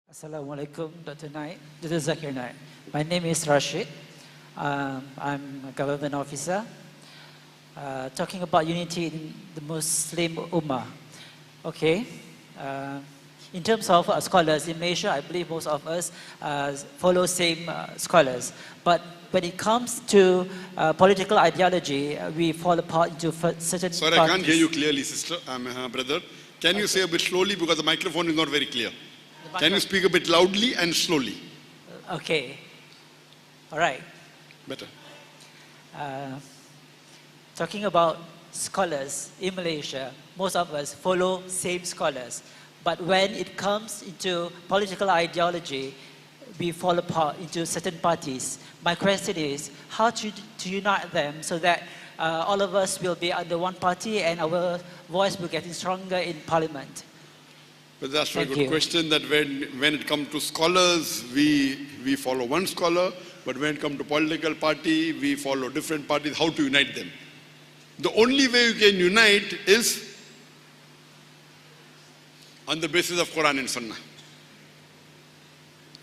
Assalamualaikum, Dr. Naik. This is Zakir Naik. My name is Rashid. I'm a government officer. Talking about unity in the Muslim Ummah. Okay. In terms of scholars in Malaysia, I believe most of us follow same scholars. But when it comes to political ideology, we fall apart into certain Sorry, parties. I can't hear you clearly, sister. Brother. Can you say a bit slowly because the microphone is not very clear? Can you speak a bit loudly and slowly? Okay. All right. Better. Talking about scholars in Malaysia, most of us follow same scholars. But when it comes into political ideology, we fall apart into certain parties. My question is, how to unite them so that all of us will be under one party and our voice will get stronger in parliament? But that's a very good question, that when it comes to scholars, we follow one scholar, but when it comes to political party, we follow different parties. How to unite them? The only way you can unite is on the basis of Quran and Sunnah.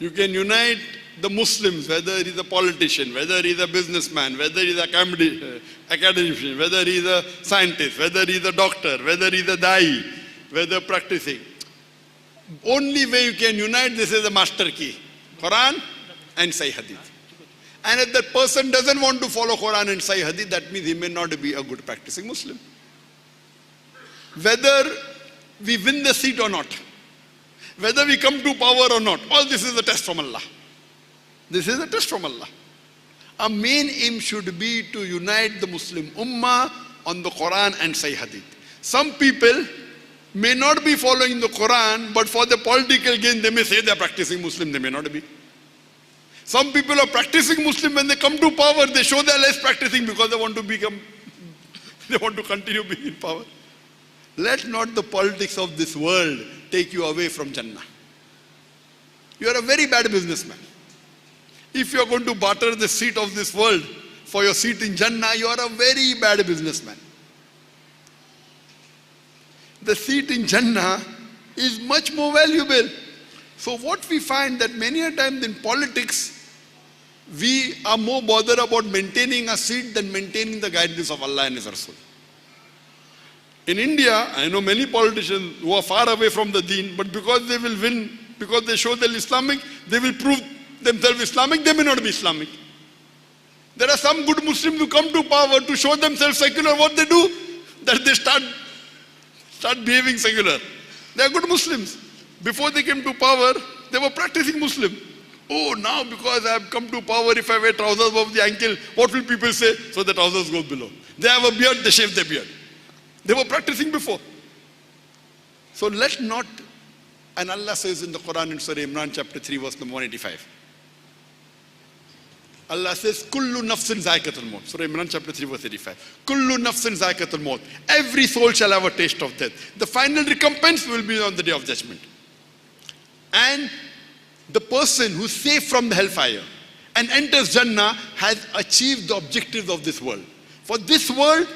You can unite the Muslims, whether he's a politician, whether he's a businessman, whether he's an academician, whether he's a scientist, whether he's a doctor, whether he's a da'i, whether practicing. Only way you can unite, this is the master key, Quran and Sahih Hadith. And if that person doesn't want to follow Quran and Sahih Hadith, that means he may not be a good practicing Muslim. Whether we win the seat or not, whether we come to power or not, all this is a test from Allah. This is a test from Allah. Our main aim should be to unite the Muslim Ummah on the Quran and Sahih Hadith. Some people may not be following the Quran, but for the political gain, they may say they are practicing Muslim, they may not be. Some people are practicing Muslim, when they come to power, they show they are less practicing because they want to continue being in power. Let not the politics of this world take you away from Jannah. You are a very bad businessman. If you are going to barter the seat of this world for your seat in Jannah, you are a very bad businessman. The seat in Jannah is much more valuable. So what we find that many a times in politics, we are more bothered about maintaining a seat than maintaining the guidance of Allah and His Rasul. In India, I know many politicians who are far away from the deen, but because they will win, because they show they're Islamic, they will prove themselves Islamic, they may not be Islamic. There are some good Muslims who come to power to show themselves secular. What they do? That they start behaving secular. They are good Muslims. Before they came to power, they were practicing Muslim. Oh, now because I have come to power, if I wear trousers above the ankle, what will people say? So the trousers go below. They have a beard, they shave their beard. They were practicing before. So let not, and Allah says in the Quran in Surah Imran chapter 3 verse number 185. Allah says, Kullu nafsin zaikatul maut. Surah Imran chapter 3 verse 85. Kullu nafsin zaikatul maut. Every soul shall have a taste of death. The final recompense will be on the day of judgment. And the person who's safe from the hellfire and enters Jannah has achieved the objectives of this world. For this world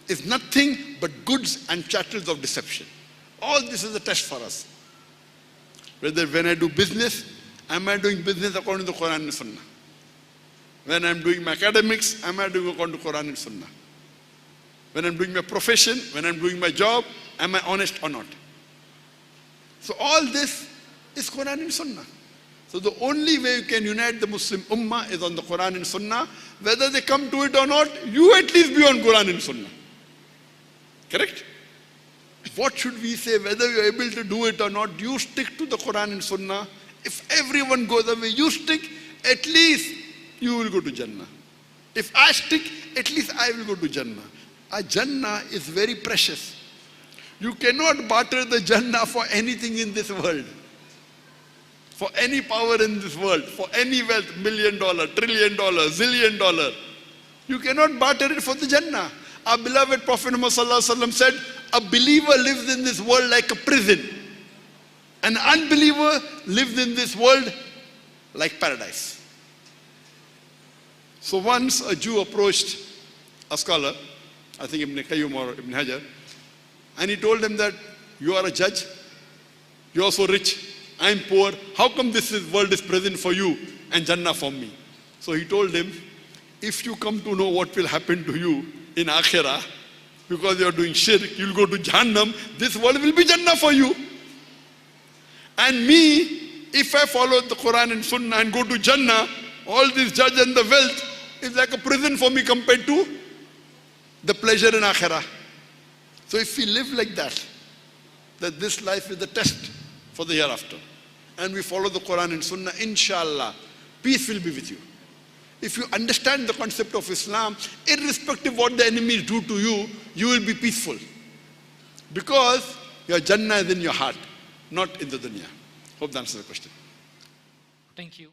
is nothing but goods and chattels of deception. All this is a test for us. Whether when I do business, am I doing business according to the Quran and Sunnah? When I'm doing my academics, am I doing according to Quran and Sunnah? When I'm doing my profession, when I'm doing my job, am I honest or not? So all this is Quran and Sunnah. So the only way you can unite the Muslim Ummah is on the Quran and Sunnah. Whether they come to it or not, you at least be on Quran and Sunnah. Correct? What should we say? Whether you're able to do it or not, you stick to the Quran and Sunnah. If everyone goes away, you stick, at least you will go to Jannah. If I stick, at least I will go to Jannah. A Jannah is very precious. You cannot barter the Jannah for anything in this world. For any power in this world, for any wealth, $1 million, $1 trillion, $zillion dollar. You cannot barter it for the Jannah. Our beloved Prophet Muhammad said, a believer lives in this world like a prison. An unbeliever lives in this world like paradise. So once a Jew approached a scholar, I think Ibn Qayyum or Ibn Hajar, and he told him that you are a judge, you are so rich, I'm poor. How come world is present for you and Jannah for me? So he told him, if you come to know what will happen to you in Akhirah, because you are doing shirk, you'll go to Jahannam, this world will be Jannah for you. And me, if I follow the Quran and Sunnah and go to Jannah, all this judge and the wealth is like a prison for me compared to the pleasure in Akhirah. So if we live like that this life is the test for the hereafter, and we follow the Quran and Sunnah, inshallah, peace will be with you. If you understand the concept of Islam, irrespective of what the enemies do to you, you will be peaceful. Because your Jannah is in your heart, not in the dunya. Hope that answers the question. Thank you.